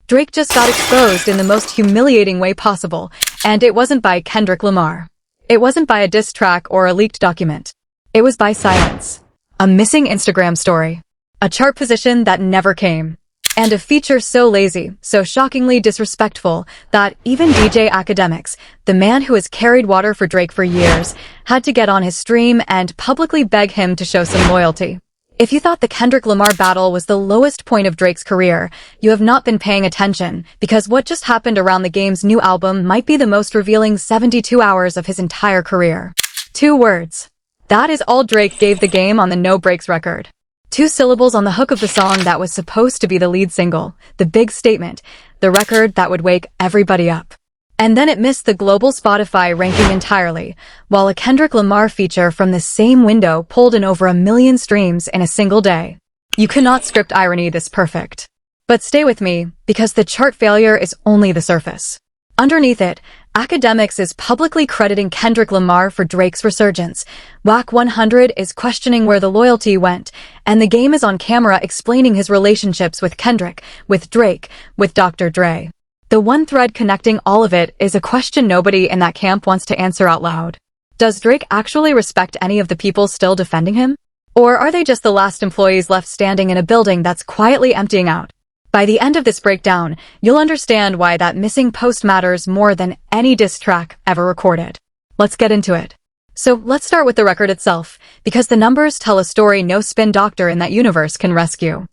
Drake just got exposed in the most humiliating way possible, and it wasn't by Kendrick Lamar. It wasn't by a diss track or a leaked document. It was by silence. A missing Instagram story. A chart position that never came. And a feature so lazy, so shockingly disrespectful, that even DJ Akademiks, the man who has carried water for Drake for years, had to get on his stream and publicly beg him to show some loyalty. If you thought the Kendrick Lamar battle was the lowest point of Drake's career, you have not been paying attention, because what just happened around the game's new album might be the most revealing 72 hours of his entire career. 2 words. That is all Drake gave the game on the No Breaks record. 2 syllables on the hook of the song that was supposed to be the lead single, the big statement, the record that would wake everybody up. And then it missed the global Spotify ranking entirely, while a Kendrick Lamar feature from the same window pulled in over 1 million streams in a single day. You cannot script irony this perfect. But stay with me, because the chart failure is only the surface. Underneath it, Akademiks is publicly crediting Kendrick Lamar for Drake's resurgence. Wack 100 is questioning where the loyalty went, and the game is on camera explaining his relationships with Kendrick, with Drake, with Dr. Dre. The one thread connecting all of it is a question nobody in that camp wants to answer out loud. Does Drake actually respect any of the people still defending him? Or are they just the last employees left standing in a building that's quietly emptying out? By the end of this breakdown, you'll understand why that missing post matters more than any diss track ever recorded. Let's get into it. So let's start with the record itself, because the numbers tell a story no spin doctor in that universe can rescue.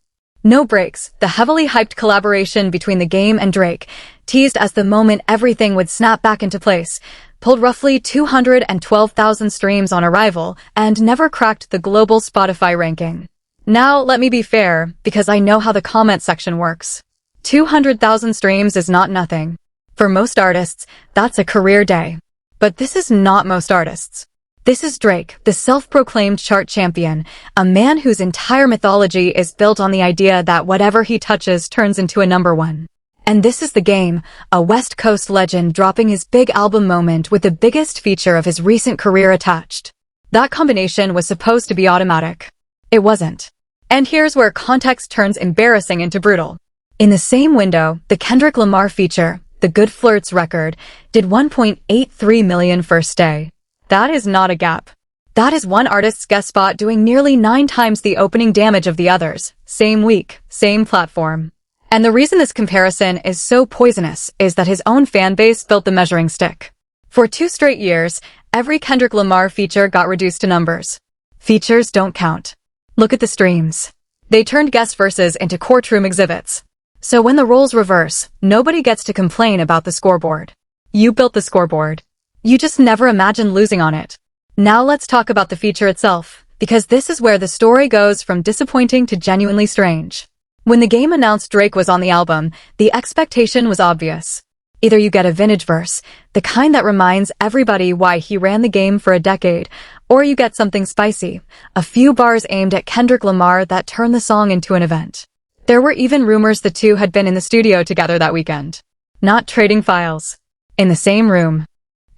No Breaks, the heavily hyped collaboration between the game and Drake, teased as the moment everything would snap back into place, pulled roughly 212,000 streams on arrival, and never cracked the global Spotify ranking. Now, let me be fair, because I know how the comment section works. 200,000 streams is not nothing. For most artists, that's a career day. But this is not most artists. This is Drake, the self-proclaimed chart champion, a man whose entire mythology is built on the idea that whatever he touches turns into a #1. And this is the game, a West Coast legend dropping his big album moment with the biggest feature of his recent career attached. That combination was supposed to be automatic. It wasn't. And here's where context turns embarrassing into brutal. In the same window, the Kendrick Lamar feature, the Good Flirts record, did 1.83 million first day. That is not a gap. That is one artist's guest spot doing nearly 9 times the opening damage of the others. Same week, same platform. And the reason this comparison is so poisonous is that his own fan base built the measuring stick. For 2 straight years, every Kendrick Lamar feature got reduced to numbers. Features don't count. Look at the streams. They turned guest verses into courtroom exhibits. So when the roles reverse, nobody gets to complain about the scoreboard. You built the scoreboard. You just never imagined losing on it. Now let's talk about the feature itself, because this is where the story goes from disappointing to genuinely strange. When the game announced Drake was on the album, the expectation was obvious. Either you get a vintage verse, the kind that reminds everybody why he ran the game for a decade, or you get something spicy, a few bars aimed at Kendrick Lamar that turn the song into an event. There were even rumors the two had been in the studio together that weekend. Not trading files. In the same room.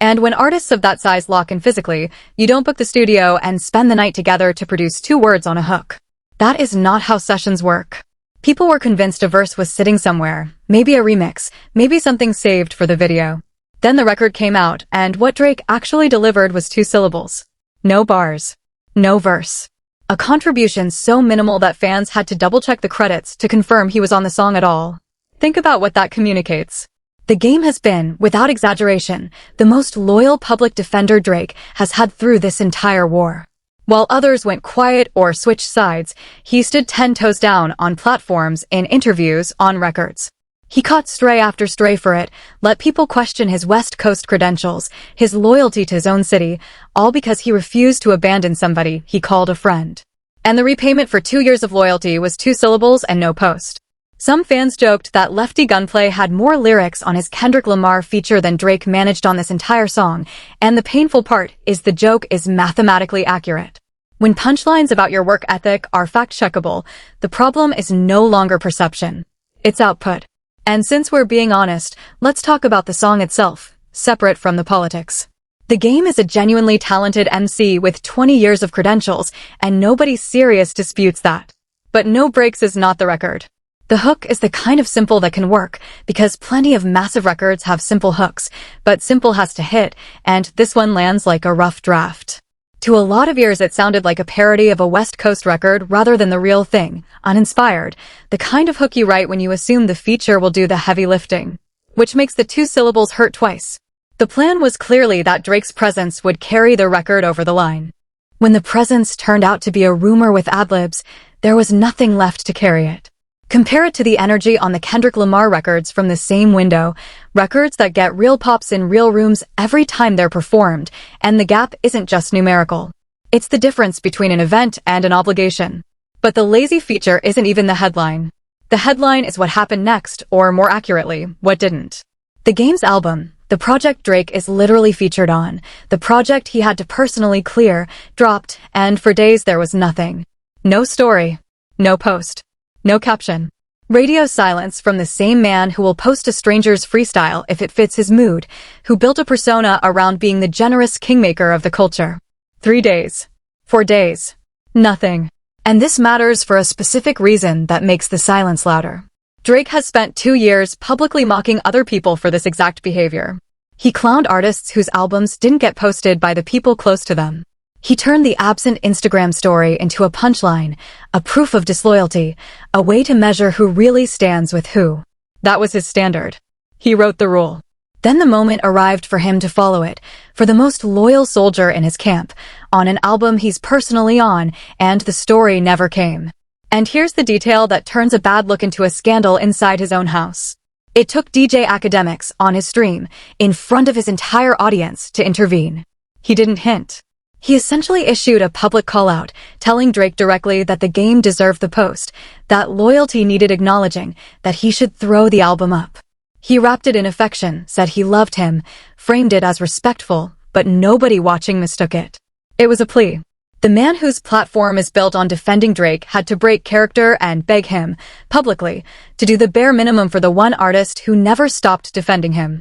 And when artists of that size lock in physically, you don't book the studio and spend the night together to produce 2 words on a hook. That is not how sessions work. People were convinced a verse was sitting somewhere, maybe a remix, maybe something saved for the video. Then the record came out, and what Drake actually delivered was 2 syllables. No bars. No verse. A contribution so minimal that fans had to double-check the credits to confirm he was on the song at all. Think about what that communicates. The game has been, without exaggeration, the most loyal public defender Drake has had through this entire war. While others went quiet or switched sides, he stood 10 toes down on platforms, in interviews, on records. He caught stray after stray for it, let people question his West Coast credentials, his loyalty to his own city, all because he refused to abandon somebody he called a friend. And the repayment for 2 years of loyalty was 2 syllables and no post. Some fans joked that Lefty Gunplay had more lyrics on his Kendrick Lamar feature than Drake managed on this entire song, and the painful part is the joke is mathematically accurate. When punchlines about your work ethic are fact-checkable, the problem is no longer perception. It's output. And since we're being honest, let's talk about the song itself, separate from the politics. The game is a genuinely talented MC with 20 years of credentials, and nobody serious disputes that. But No Breaks is not the record. The hook is the kind of simple that can work, because plenty of massive records have simple hooks, but simple has to hit, and this one lands like a rough draft. To a lot of ears it sounded like a parody of a West Coast record rather than the real thing, uninspired, the kind of hook you write when you assume the feature will do the heavy lifting, which makes the two syllables hurt twice. The plan was clearly that Drake's presence would carry the record over the line. When the presence turned out to be a rumor with ad-libs, there was nothing left to carry it. Compare it to the energy on the Kendrick Lamar records from the same window, records that get real pops in real rooms every time they're performed, and the gap isn't just numerical. It's the difference between an event and an obligation. But the lazy feature isn't even the headline. The headline is what happened next, or more accurately, what didn't. The Game's album, the project Drake is literally featured on, the project he had to personally clear, dropped, and for days there was nothing. No story. No post. No caption. Radio silence from the same man who will post a stranger's freestyle if it fits his mood, who built a persona around being the generous kingmaker of the culture. 3 days. 4 days. Nothing. And this matters for a specific reason that makes the silence louder. Drake has spent 2 years publicly mocking other people for this exact behavior. He clowned artists whose albums didn't get posted by the people close to them. He turned the absent Instagram story into a punchline, a proof of disloyalty, a way to measure who really stands with who. That was his standard. He wrote the rule. Then the moment arrived for him to follow it, for the most loyal soldier in his camp, on an album he's personally on, and the story never came. And here's the detail that turns a bad look into a scandal inside his own house. It took DJ Akademiks on his stream, in front of his entire audience, to intervene. He didn't hint. He essentially issued a public call-out, telling Drake directly that the game deserved the post, that loyalty needed acknowledging, that he should throw the album up. He wrapped it in affection, said he loved him, framed it as respectful, but nobody watching mistook it. It was a plea. The man whose platform is built on defending Drake had to break character and beg him, publicly, to do the bare minimum for the one artist who never stopped defending him.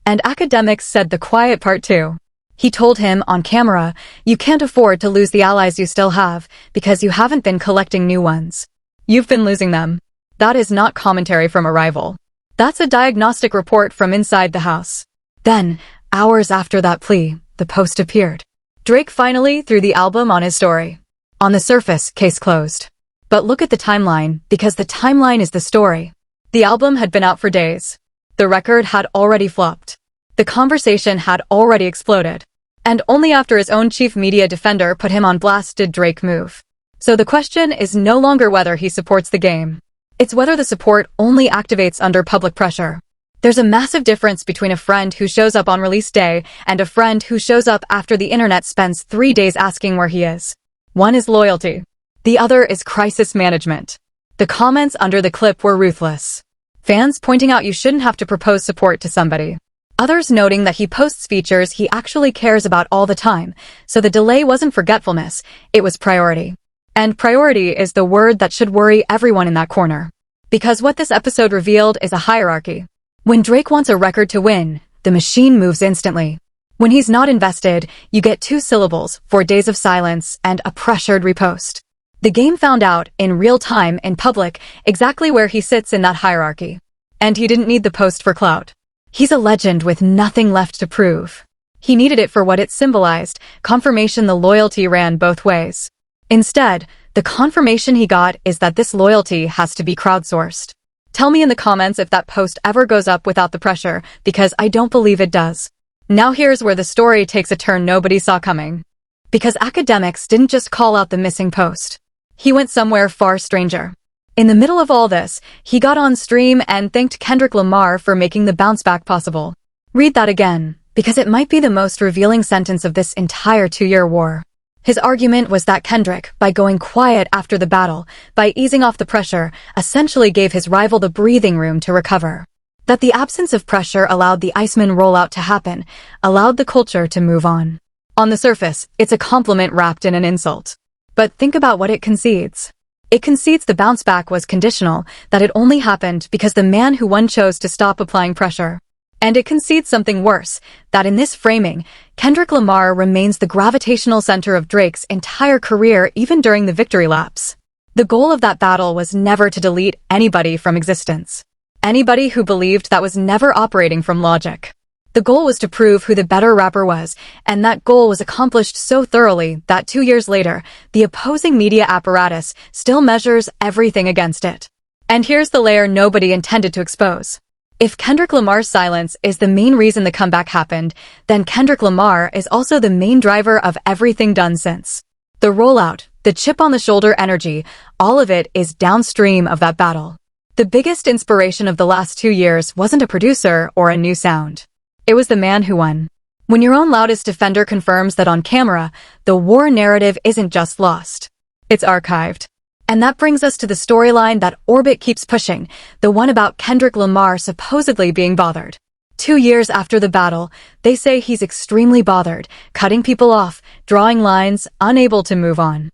And Akademiks said the quiet part too. He told him, on camera, you can't afford to lose the allies you still have, because you haven't been collecting new ones. You've been losing them. That is not commentary from a rival. That's a diagnostic report from inside the house. Then, hours after that plea, the post appeared. Drake finally threw the album on his story. On the surface, case closed. But look at the timeline, because the timeline is the story. The album had been out for days. The record had already flopped. The conversation had already exploded. And only after his own chief media defender put him on blast did Drake move. So the question is no longer whether he supports the game. It's whether the support only activates under public pressure. There's a massive difference between a friend who shows up on release day and a friend who shows up after the internet spends 3 days asking where he is. One is loyalty. The other is crisis management. The comments under the clip were ruthless. Fans pointing out you shouldn't have to propose support to somebody. Others noting that he posts features he actually cares about all the time, so the delay wasn't forgetfulness, it was priority. And priority is the word that should worry everyone in that corner. Because what this episode revealed is a hierarchy. When Drake wants a record to win, the machine moves instantly. When he's not invested, you get 2 syllables, 4 days of silence, and a pressured repost. The game found out, in real time, in public, exactly where he sits in that hierarchy. And he didn't need the post for clout. He's a legend with nothing left to prove. He needed it for what it symbolized, confirmation the loyalty ran both ways. Instead, the confirmation he got is that this loyalty has to be crowdsourced. Tell me in the comments if that post ever goes up without the pressure, because I don't believe it does. Now here's where the story takes a turn nobody saw coming. Because Akademiks didn't just call out the missing post. He went somewhere far stranger. In the middle of all this, he got on stream and thanked Kendrick Lamar for making the bounce back possible. Read that again, because it might be the most revealing sentence of this entire 2-year war. His argument was that Kendrick, by going quiet after the battle, by easing off the pressure, essentially gave his rival the breathing room to recover. That the absence of pressure allowed the Iceman rollout to happen, allowed the culture to move on. On the surface, it's a compliment wrapped in an insult. But think about what it concedes. It concedes the bounce back was conditional, that it only happened because the man who won chose to stop applying pressure. And it concedes something worse, that in this framing, Kendrick Lamar remains the gravitational center of Drake's entire career even during the victory laps. The goal of that battle was never to delete anybody from existence. Anybody who believed that was never operating from logic. The goal was to prove who the better rapper was, and that goal was accomplished so thoroughly that 2 years later, the opposing media apparatus still measures everything against it. And here's the layer nobody intended to expose. If Kendrick Lamar's silence is the main reason the comeback happened, then Kendrick Lamar is also the main driver of everything done since. The rollout, the chip-on-the-shoulder energy, all of it is downstream of that battle. The biggest inspiration of the last 2 years wasn't a producer or a new sound. It was the man who won. When your own loudest defender confirms that on camera, the war narrative isn't just lost. It's archived. And that brings us to the storyline that Orbit keeps pushing, the one about Kendrick Lamar supposedly being bothered. 2 years after the battle, they say he's extremely bothered, cutting people off, drawing lines, unable to move on.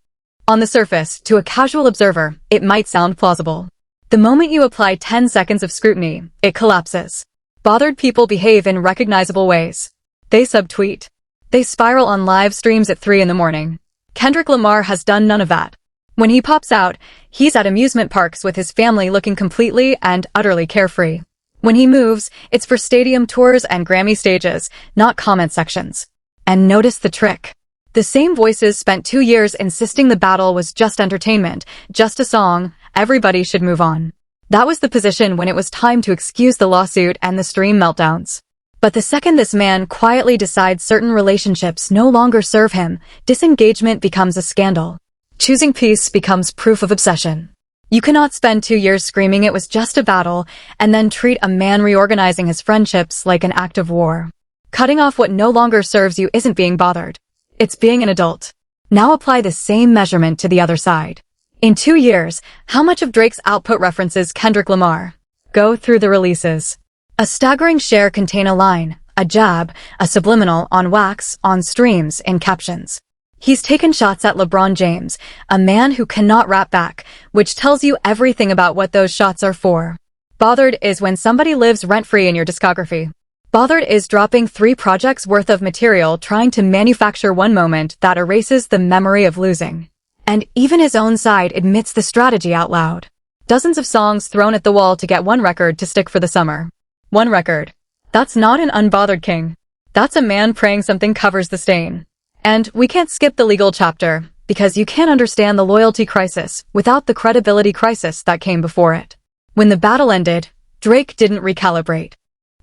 On the surface, to a casual observer, it might sound plausible. The moment you apply 10 seconds of scrutiny, it collapses. Bothered people behave in recognizable ways. They subtweet. They spiral on live streams at 3 in the morning. Kendrick Lamar has done none of that. When he pops out, he's at amusement parks with his family looking completely and utterly carefree. When he moves, it's for stadium tours and Grammy stages, not comment sections. And notice the trick. The same voices spent 2 years insisting the battle was just entertainment, just a song, everybody should move on. That was the position when it was time to excuse the lawsuit and the stream meltdowns. But the second this man quietly decides certain relationships no longer serve him, disengagement becomes a scandal. Choosing peace becomes proof of obsession. You cannot spend 2 years screaming it was just a battle and then treat a man reorganizing his friendships like an act of war. Cutting off what no longer serves you isn't being bothered. It's being an adult. Now apply the same measurement to the other side. In 2 years, how much of Drake's output references Kendrick Lamar? Go through the releases. A staggering share contain a line, a jab, a subliminal on Wack's, on streams, in captions. He's taken shots at LeBron James, a man who cannot rap back, which tells you everything about what those shots are for. Bothered is when somebody lives rent-free in your discography. Bothered is dropping 3 projects worth of material trying to manufacture one moment that erases the memory of losing. And even his own side admits the strategy out loud. Dozens of songs thrown at the wall to get one record to stick for the summer. One record. That's not an unbothered king. That's a man praying something covers the stain. And we can't skip the legal chapter, because you can't understand the loyalty crisis without the credibility crisis that came before it. When the battle ended, Drake didn't recalibrate.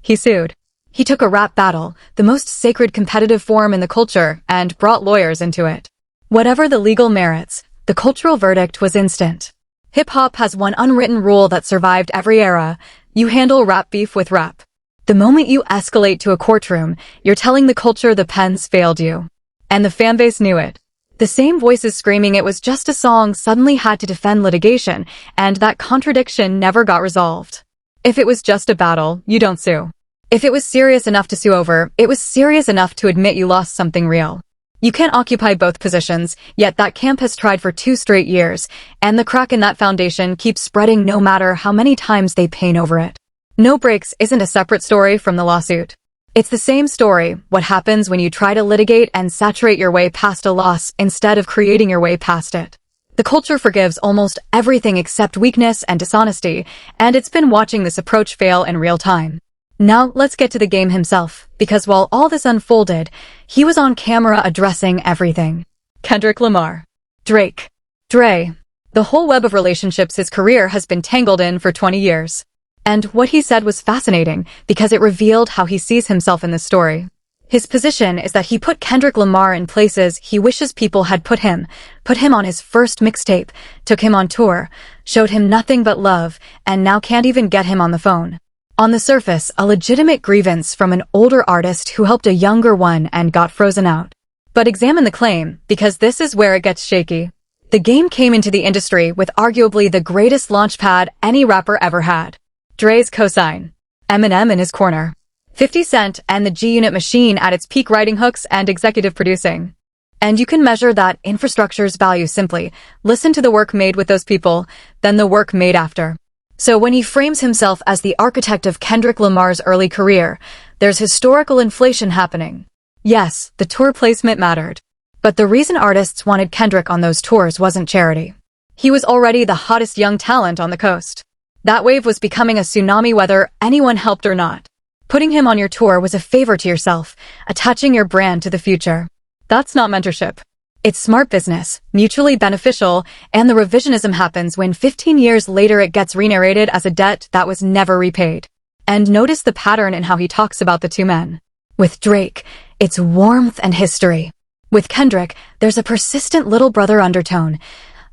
He sued. He took a rap battle, the most sacred competitive form in the culture, and brought lawyers into it. Whatever the legal merits, the cultural verdict was instant. Hip-hop has one unwritten rule that survived every era: you handle rap beef with rap. The moment you escalate to a courtroom, you're telling the culture the pens failed you. And the fanbase knew it. The same voices screaming it was just a song suddenly had to defend litigation, and that contradiction never got resolved. If it was just a battle, you don't sue. If it was serious enough to sue over, it was serious enough to admit you lost something real. You can't occupy both positions, yet that camp has tried for 2 straight years, and the crack in that foundation keeps spreading no matter how many times they pain over it. No Breaks isn't a separate story from the lawsuit. It's the same story, what happens when you try to litigate and saturate your way past a loss instead of creating your way past it. The culture forgives almost everything except weakness and dishonesty, and it's been watching this approach fail in real time. Now let's get to the game himself, because while all this unfolded, he was on camera addressing everything. Kendrick Lamar. Drake. Dre. The whole web of relationships his career has been tangled in for 20 years. And what he said was fascinating, because it revealed how he sees himself in this story. His position is that he put Kendrick Lamar in places he wishes people had put him on his first mixtape, took him on tour, showed him nothing but love, and now can't even get him on the phone. On the surface, a legitimate grievance from an older artist who helped a younger one and got frozen out. But examine the claim, because this is where it gets shaky. The game came into the industry with arguably the greatest launchpad any rapper ever had. Dre's cosign. Eminem in his corner. 50 Cent and the G-Unit machine at its peak writing hooks and executive producing. And you can measure that infrastructure's value simply. Listen to the work made with those people, then the work made after. So when he frames himself as the architect of Kendrick Lamar's early career, there's historical inflation happening. Yes, the tour placement mattered. But the reason artists wanted Kendrick on those tours wasn't charity. He was already the hottest young talent on the coast. That wave was becoming a tsunami whether anyone helped or not. Putting him on your tour was a favor to yourself, attaching your brand to the future. That's not mentorship. It's smart business, mutually beneficial, and the revisionism happens when 15 years later it gets re-narrated as a debt that was never repaid. And notice the pattern in how he talks about the two men. With Drake, it's warmth and history. With Kendrick, there's a persistent little brother undertone,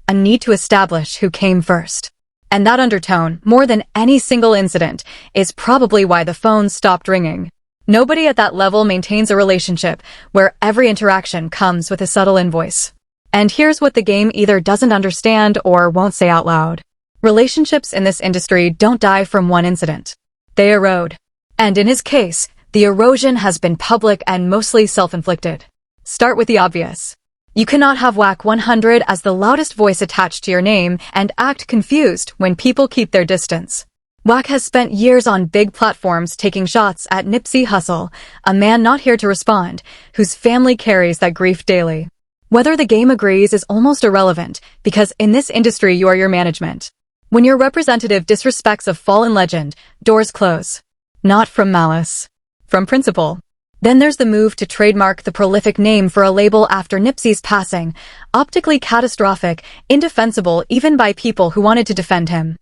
a need to establish who came first. And that undertone, more than any single incident, is probably why the phone stopped ringing. Nobody at that level maintains a relationship where every interaction comes with a subtle invoice. And here's what the game either doesn't understand or won't say out loud. Relationships in this industry don't die from one incident. They erode. And in his case, the erosion has been public and mostly self-inflicted. Start with the obvious. You cannot have Wack 100 as the loudest voice attached to your name and act confused when people keep their distance. Wack has spent years on big platforms taking shots at Nipsey Hussle, a man not here to respond, whose family carries that grief daily. Whether the game agrees is almost irrelevant, because in this industry you are your management. When your representative disrespects a fallen legend, doors close. Not from malice. From principle. Then there's the move to trademark the prolific name for a label after Nipsey's passing, optically catastrophic, indefensible even by people who wanted to defend him.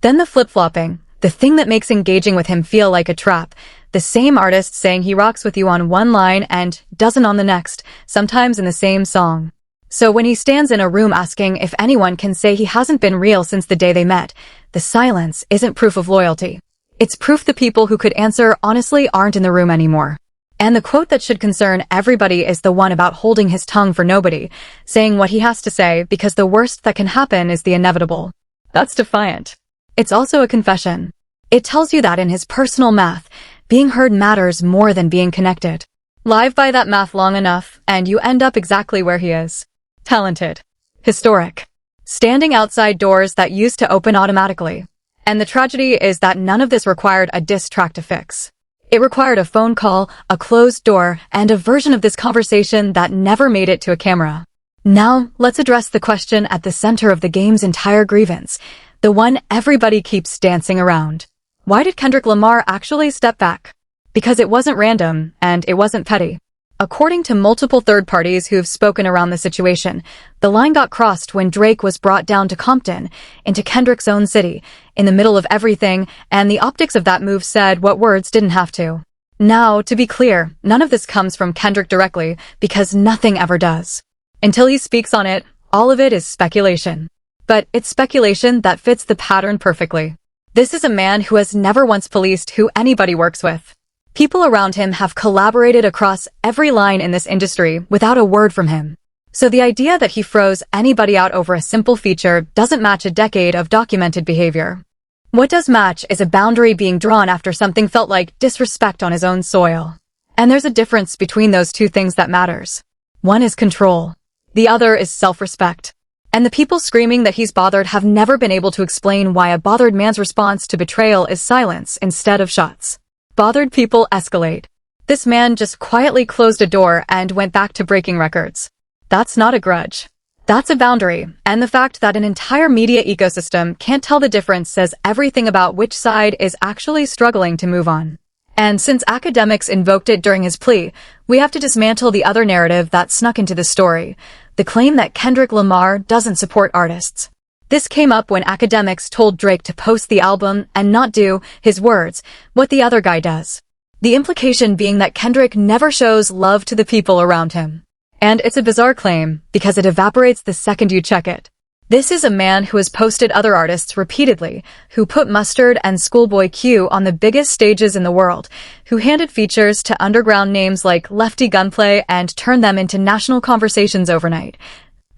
Then the flip-flopping, the thing that makes engaging with him feel like a trap, the same artist saying he rocks with you on one line and doesn't on the next, sometimes in the same song. So when he stands in a room asking if anyone can say he hasn't been real since the day they met, the silence isn't proof of loyalty. It's proof the people who could answer honestly aren't in the room anymore. And the quote that should concern everybody is the one about holding his tongue for nobody, saying what he has to say because the worst that can happen is the inevitable. That's defiant. It's also a confession. It tells you that in his personal math, being heard matters more than being connected. Live by that math long enough, and you end up exactly where he is. Talented. Historic. Standing outside doors that used to open automatically. And the tragedy is that none of this required a diss track to fix. It required a phone call, a closed door, and a version of this conversation that never made it to a camera. Now, let's address the question at the center of the game's entire grievance, the one everybody keeps dancing around. Why did Kendrick Lamar actually step back? Because it wasn't random, and it wasn't petty. According to multiple third parties who've spoken around the situation, the line got crossed when Drake was brought down to Compton, into Kendrick's own city, in the middle of everything, and the optics of that move said what words didn't have to. Now, to be clear, none of this comes from Kendrick directly, because nothing ever does. Until he speaks on it, all of it is speculation. But it's speculation that fits the pattern perfectly. This is a man who has never once policed who anybody works with. People around him have collaborated across every line in this industry without a word from him. So the idea that he froze anybody out over a simple feature doesn't match a decade of documented behavior. What does match is a boundary being drawn after something felt like disrespect on his own soil. And there's a difference between those two things that matters. One is control. The other is self-respect. And the people screaming that he's bothered have never been able to explain why a bothered man's response to betrayal is silence instead of shots. Bothered people escalate. This man just quietly closed a door and went back to breaking records. That's not a grudge. That's a boundary, and the fact that an entire media ecosystem can't tell the difference says everything about which side is actually struggling to move on. And since Akademiks invoked it during his plea, we have to dismantle the other narrative that snuck into the story, the claim that Kendrick Lamar doesn't support artists. This came up when Akademiks told Drake to post the album and not do, his words, what the other guy does. The implication being that Kendrick never shows love to the people around him. And it's a bizarre claim, because it evaporates the second you check it. This is a man who has posted other artists repeatedly, who put Mustard and Schoolboy Q on the biggest stages in the world, who handed features to underground names like Lefty Gunplay and turned them into national conversations overnight,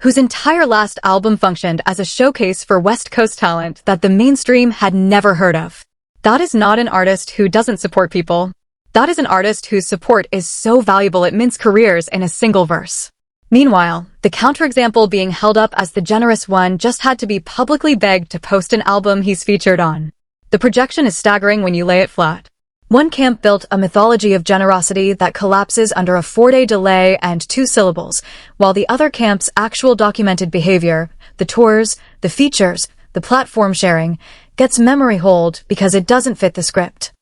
whose entire last album functioned as a showcase for West Coast talent that the mainstream had never heard of. That is not an artist who doesn't support people. That is an artist whose support is so valuable it mints careers in a single verse. Meanwhile, the counterexample being held up as the generous one just had to be publicly begged to post an album he's featured on. The projection is staggering when you lay it flat. One camp built a mythology of generosity that collapses under a 4-day delay and 2 syllables, while the other camp's actual documented behavior, the tours, the features, the platform sharing, gets memory hold because it doesn't fit the script.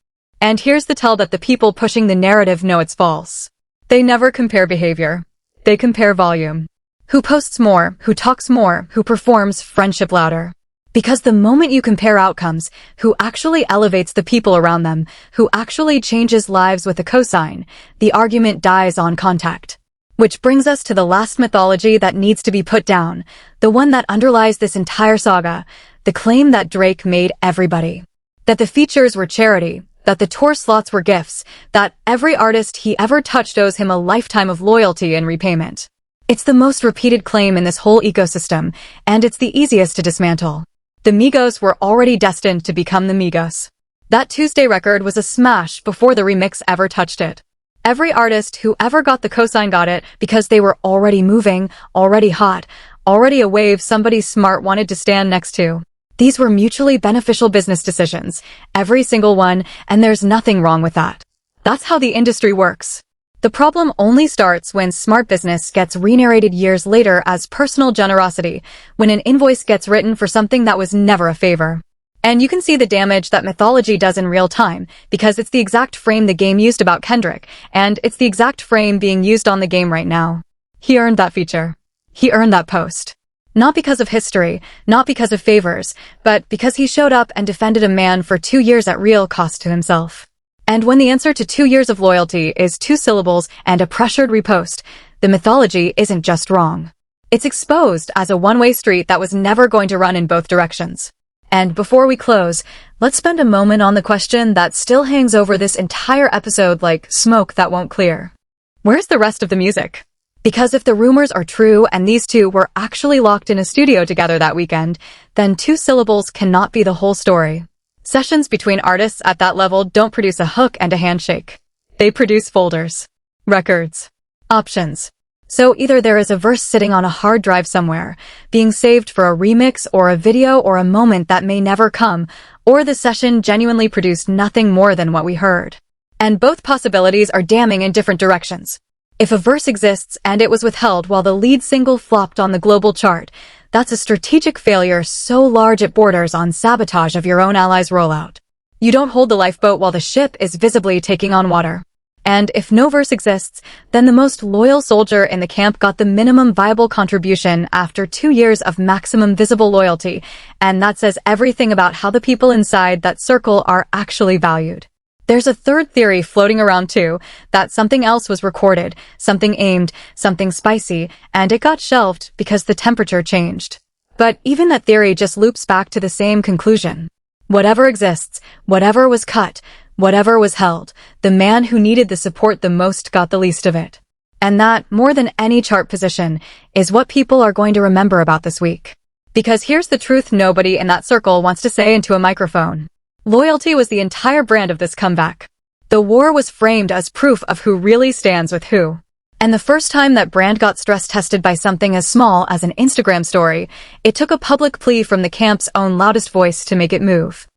And here's the tell that the people pushing the narrative know it's false. They never compare behavior. They compare volume. Who posts more, who talks more, who performs friendship louder. Because the moment you compare outcomes, who actually elevates the people around them, who actually changes lives with a cosign, the argument dies on contact. Which brings us to the last mythology that needs to be put down, the one that underlies this entire saga, the claim that Drake made everybody. That the features were charity, that the tour slots were gifts, that every artist he ever touched owes him a lifetime of loyalty in repayment. It's the most repeated claim in this whole ecosystem, and it's the easiest to dismantle. The Migos were already destined to become the Migos. That Tuesday record was a smash before the remix ever touched it. Every artist who ever got the cosign got it because they were already moving, already hot, already a wave somebody smart wanted to stand next to. These were mutually beneficial business decisions, every single one, and there's nothing wrong with that. That's how the industry works. The problem only starts when smart business gets re-narrated years later as personal generosity, when an invoice gets written for something that was never a favor. And you can see the damage that mythology does in real time, because it's the exact frame the game used about Kendrick, and it's the exact frame being used on the game right now. He earned that feature. He earned that post. Not because of history, not because of favors, but because he showed up and defended a man for 2 years at real cost to himself. And when the answer to 2 years of loyalty is 2 syllables and a pressured repost, the mythology isn't just wrong. It's exposed as a one-way street that was never going to run in both directions. And before we close, let's spend a moment on the question that still hangs over this entire episode like smoke that won't clear. Where's the rest of the music? Because if the rumors are true and these two were actually locked in a studio together that weekend, then 2 syllables cannot be the whole story. Sessions between artists at that level don't produce a hook and a handshake. They produce folders, records, options. So either there is a verse sitting on a hard drive somewhere, being saved for a remix or a video or a moment that may never come, or the session genuinely produced nothing more than what we heard. And both possibilities are damning in different directions. If a verse exists and it was withheld while the lead single flopped on the global chart, that's a strategic failure so large it borders on sabotage of your own allies' rollout. You don't hold the lifeboat while the ship is visibly taking on water. And if no verse exists, then the most loyal soldier in the camp got the minimum viable contribution after 2 years of maximum visible loyalty, and that says everything about how the people inside that circle are actually valued. There's a third theory floating around too, that something else was recorded, something aimed, something spicy, and it got shelved because the temperature changed. But even that theory just loops back to the same conclusion. Whatever exists, whatever was cut, whatever was held, the man who needed the support the most got the least of it. And that, more than any chart position, is what people are going to remember about this week. Because here's the truth nobody in that circle wants to say into a microphone. Loyalty was the entire brand of this comeback. The war was framed as proof of who really stands with who. And the first time that brand got stress-tested by something as small as an Instagram story, it took a public plea from the camp's own loudest voice to make it move.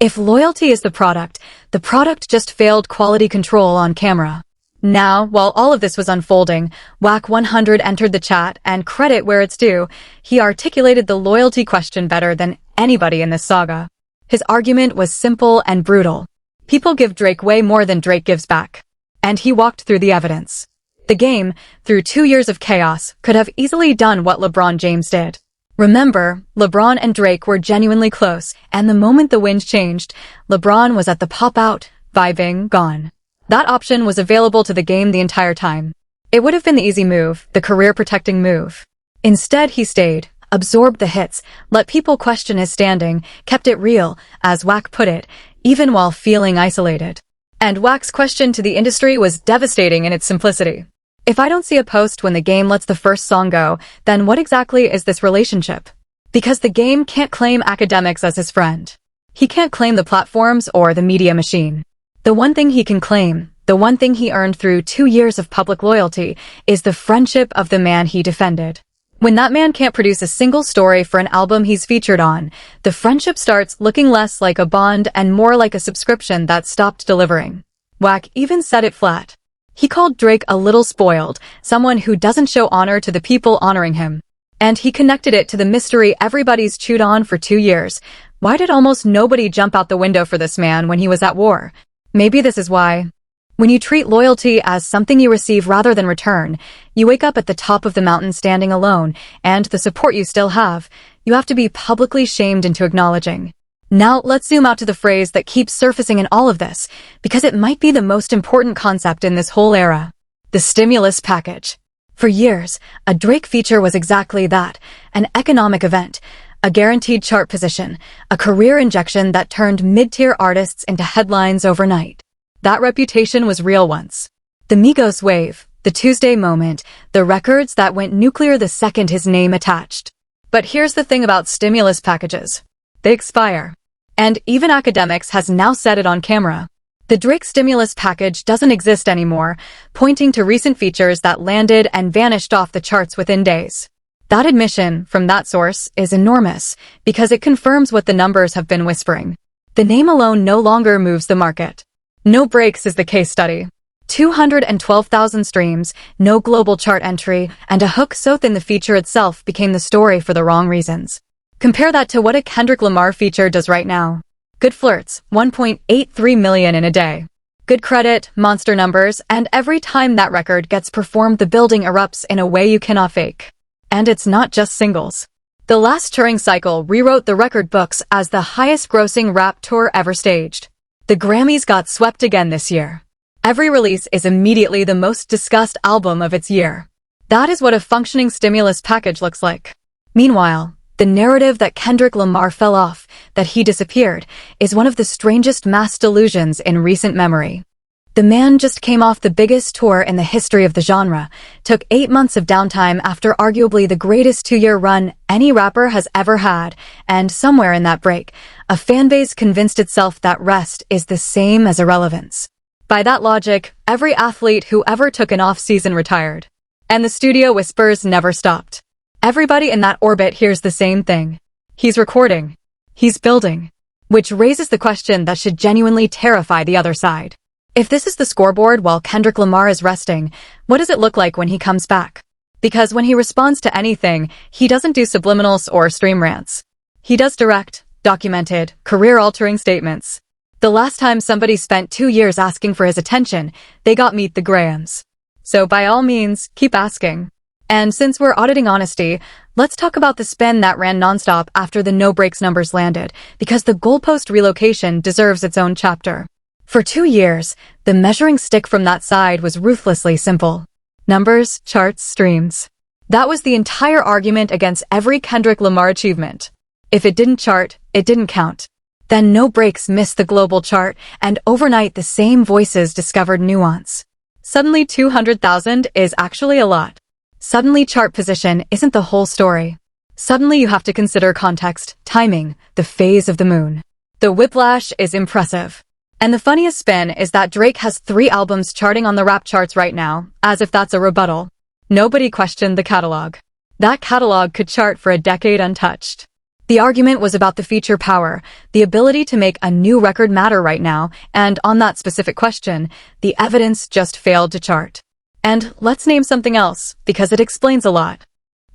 If loyalty is the product just failed quality control on camera. Now, while all of this was unfolding, Wack 100 entered the chat, and credit where it's due, he articulated the loyalty question better than anybody in this saga. His argument was simple and brutal. People give Drake way more than Drake gives back. And he walked through the evidence. The game, through 2 years of chaos, could have easily done what LeBron James did. Remember, LeBron and Drake were genuinely close, and the moment the wind changed, LeBron was at the pop-out, vibing, gone. That option was available to the game the entire time. It would have been the easy move, the career-protecting move. Instead, he stayed, absorbed the hits, let people question his standing, kept it real, as Wack put it, even while feeling isolated. And Wack's question to the industry was devastating in its simplicity. If I don't see a post when the game lets the first song go, then what exactly is this relationship? Because the game can't claim Akademiks as his friend. He can't claim the platforms or the media machine. The one thing he can claim, the one thing he earned through 2 years of public loyalty, is the friendship of the man he defended. When that man can't produce a single story for an album he's featured on, the friendship starts looking less like a bond and more like a subscription that stopped delivering. Wack even said it flat. He called Drake a little spoiled, someone who doesn't show honor to the people honoring him. And he connected it to the mystery everybody's chewed on for 2 years. Why did almost nobody jump out the window for this man when he was at war? Maybe this is why. When you treat loyalty as something you receive rather than return, you wake up at the top of the mountain standing alone, and the support you still have, you have to be publicly shamed into acknowledging. Now, let's zoom out to the phrase that keeps surfacing in all of this, because it might be the most important concept in this whole era. The stimulus package. For years, a Drake feature was exactly that, an economic event, a guaranteed chart position, a career injection that turned mid-tier artists into headlines overnight. That reputation was real once. The Migos wave, the Tuesday moment, the records that went nuclear the second his name attached. But here's the thing about stimulus packages. They expire. And even Akademiks has now said it on camera. The Drake stimulus package doesn't exist anymore, pointing to recent features that landed and vanished off the charts within days. That admission from that source is enormous because it confirms what the numbers have been whispering. The name alone no longer moves the market. No Breaks is the case study. 212,000 streams, no global chart entry, and a hook so thin the feature itself became the story for the wrong reasons. Compare that to what a Kendrick Lamar feature does right now. Good Flirts, 1.83 million in a day. Good Credit, monster numbers, and every time that record gets performed the building erupts in a way you cannot fake. And it's not just singles. The last touring cycle rewrote the record books as the highest-grossing rap tour ever staged. The Grammys got swept again this year. Every release is immediately the most discussed album of its year. That is what a functioning stimulus package looks like. Meanwhile, the narrative that Kendrick Lamar fell off, that he disappeared, is one of the strangest mass delusions in recent memory. The man just came off the biggest tour in the history of the genre, took 8 months of downtime after arguably the greatest 2-year run any rapper has ever had, and somewhere in that break, a fanbase convinced itself that rest is the same as irrelevance. By that logic, every athlete who ever took an off-season retired. And the studio whispers never stopped. Everybody in that orbit hears the same thing. He's recording. He's building. Which raises the question that should genuinely terrify the other side. If this is the scoreboard while Kendrick Lamar is resting, what does it look like when he comes back? Because when he responds to anything, he doesn't do subliminals or stream rants. He does direct, documented, career-altering statements. The last time somebody spent 2 years asking for his attention, they got Meet the Grahams. So by all means, keep asking. And since we're auditing honesty, let's talk about the spin that ran nonstop after the No Breaks numbers landed, because the goalpost relocation deserves its own chapter. For 2 years, the measuring stick from that side was ruthlessly simple. Numbers, charts, streams. That was the entire argument against every Kendrick Lamar achievement. If it didn't chart, it didn't count. Then No Breaks missed the global chart, and overnight the same voices discovered nuance. Suddenly 200,000 is actually a lot. Suddenly chart position isn't the whole story. Suddenly you have to consider context, timing, the phase of the moon. The whiplash is impressive. And the funniest spin is that Drake has 3 albums charting on the rap charts right now, as if that's a rebuttal. Nobody questioned the catalog. That catalog could chart for a decade untouched. The argument was about the feature power, the ability to make a new record matter right now, and on that specific question, the evidence just failed to chart. And let's name something else, because it explains a lot.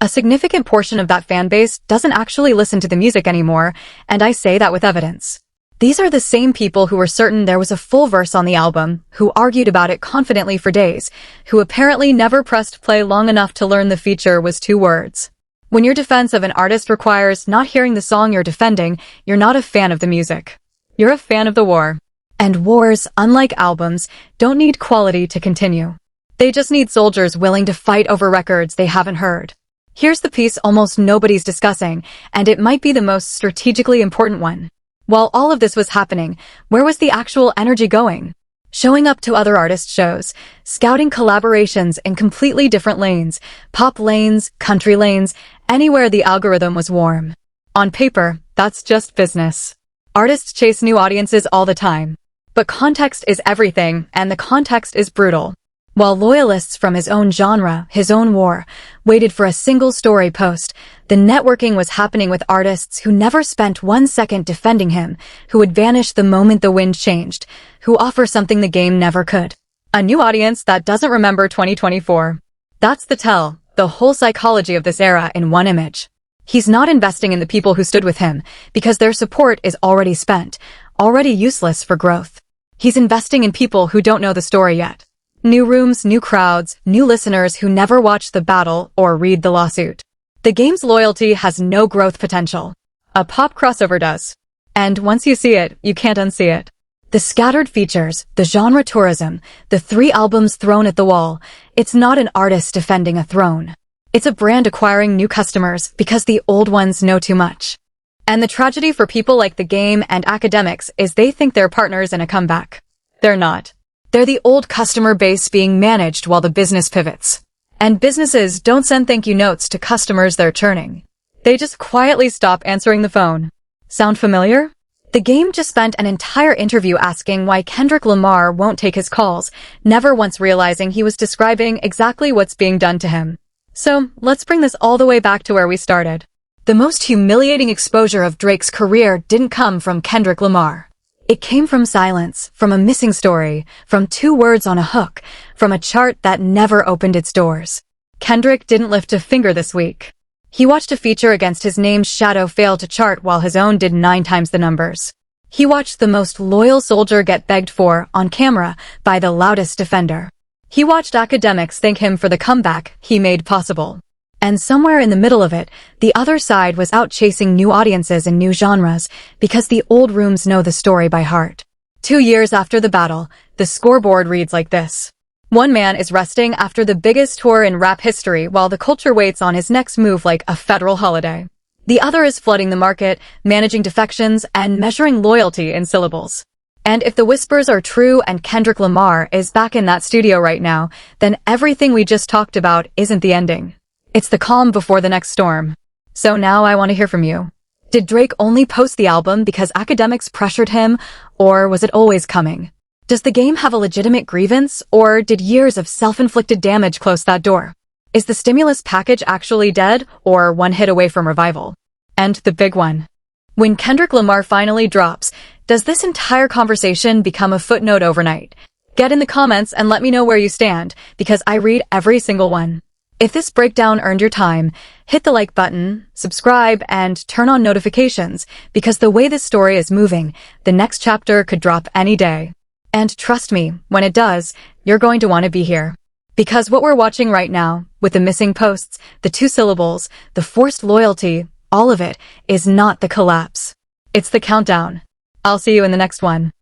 A significant portion of that fanbase doesn't actually listen to the music anymore, and I say that with evidence. These are the same people who were certain there was a full verse on the album, who argued about it confidently for days, who apparently never pressed play long enough to learn the feature was 2 words. When your defense of an artist requires not hearing the song you're defending, you're not a fan of the music. You're a fan of the war. And wars, unlike albums, don't need quality to continue. They just need soldiers willing to fight over records they haven't heard. Here's the piece almost nobody's discussing, and it might be the most strategically important one. While all of this was happening, where was the actual energy going? Showing up to other artists' shows, scouting collaborations in completely different lanes, pop lanes, country lanes, anywhere the algorithm was warm. On paper, that's just business. Artists chase new audiences all the time. But context is everything, and the context is brutal. While loyalists from his own genre, his own war, waited for a single story post, the networking was happening with artists who never spent 1 second defending him, who would vanish the moment the wind changed, who offer something the game never could. A new audience that doesn't remember 2024. That's the tell. the whole psychology of this era in one image. He's not investing in the people who stood with him because their support is already spent, already useless for growth. He's investing in people who don't know the story yet. New rooms, new crowds, new listeners who never watch the battle or read the lawsuit. The game's loyalty has no growth potential. A pop crossover does. And once you see it, you can't unsee it. The scattered features, the genre tourism, the 3 albums thrown at the wall, it's not an artist defending a throne. It's a brand acquiring new customers because the old ones know too much. And the tragedy for people like the game and Akademiks is they think they're partners in a comeback. They're not. They're the old customer base being managed while the business pivots. And businesses don't send thank you notes to customers they're churning. They just quietly stop answering the phone. Sound familiar? The game just spent an entire interview asking why Kendrick Lamar won't take his calls, never once realizing he was describing exactly what's being done to him. So, let's bring this all the way back to where we started. The most humiliating exposure of Drake's career didn't come from Kendrick Lamar. It came from silence, from a missing story, from 2 words on a hook, from a chart that never opened its doors. Kendrick didn't lift a finger this week. He watched a feature against his name's shadow fail to chart while his own did 9 times the numbers. He watched the most loyal soldier get begged for, on camera, by the loudest defender. He watched Akademiks thank him for the comeback he made possible. And somewhere in the middle of it, the other side was out chasing new audiences and new genres because the old rooms know the story by heart. 2 years after the battle, the scoreboard reads like this. One man is resting after the biggest tour in rap history while the culture waits on his next move like a federal holiday. The other is flooding the market, managing defections, and measuring loyalty in syllables. And if the whispers are true and Kendrick Lamar is back in that studio right now, then everything we just talked about isn't the ending. It's the calm before the next storm. So now I want to hear from you. Did Drake only post the album because Akademiks pressured him, or was it always coming? Does the game have a legitimate grievance, or did years of self-inflicted damage close that door? Is the stimulus package actually dead, or one hit away from revival? And the big one. When Kendrick Lamar finally drops, does this entire conversation become a footnote overnight? Get in the comments and let me know where you stand, because I read every single one. If this breakdown earned your time, hit the like button, subscribe, and turn on notifications, because the way this story is moving, the next chapter could drop any day. And trust me, when it does, you're going to want to be here. Because what we're watching right now, with the missing posts, the 2 syllables, the forced loyalty, all of it, is not the collapse. It's the countdown. I'll see you in the next one.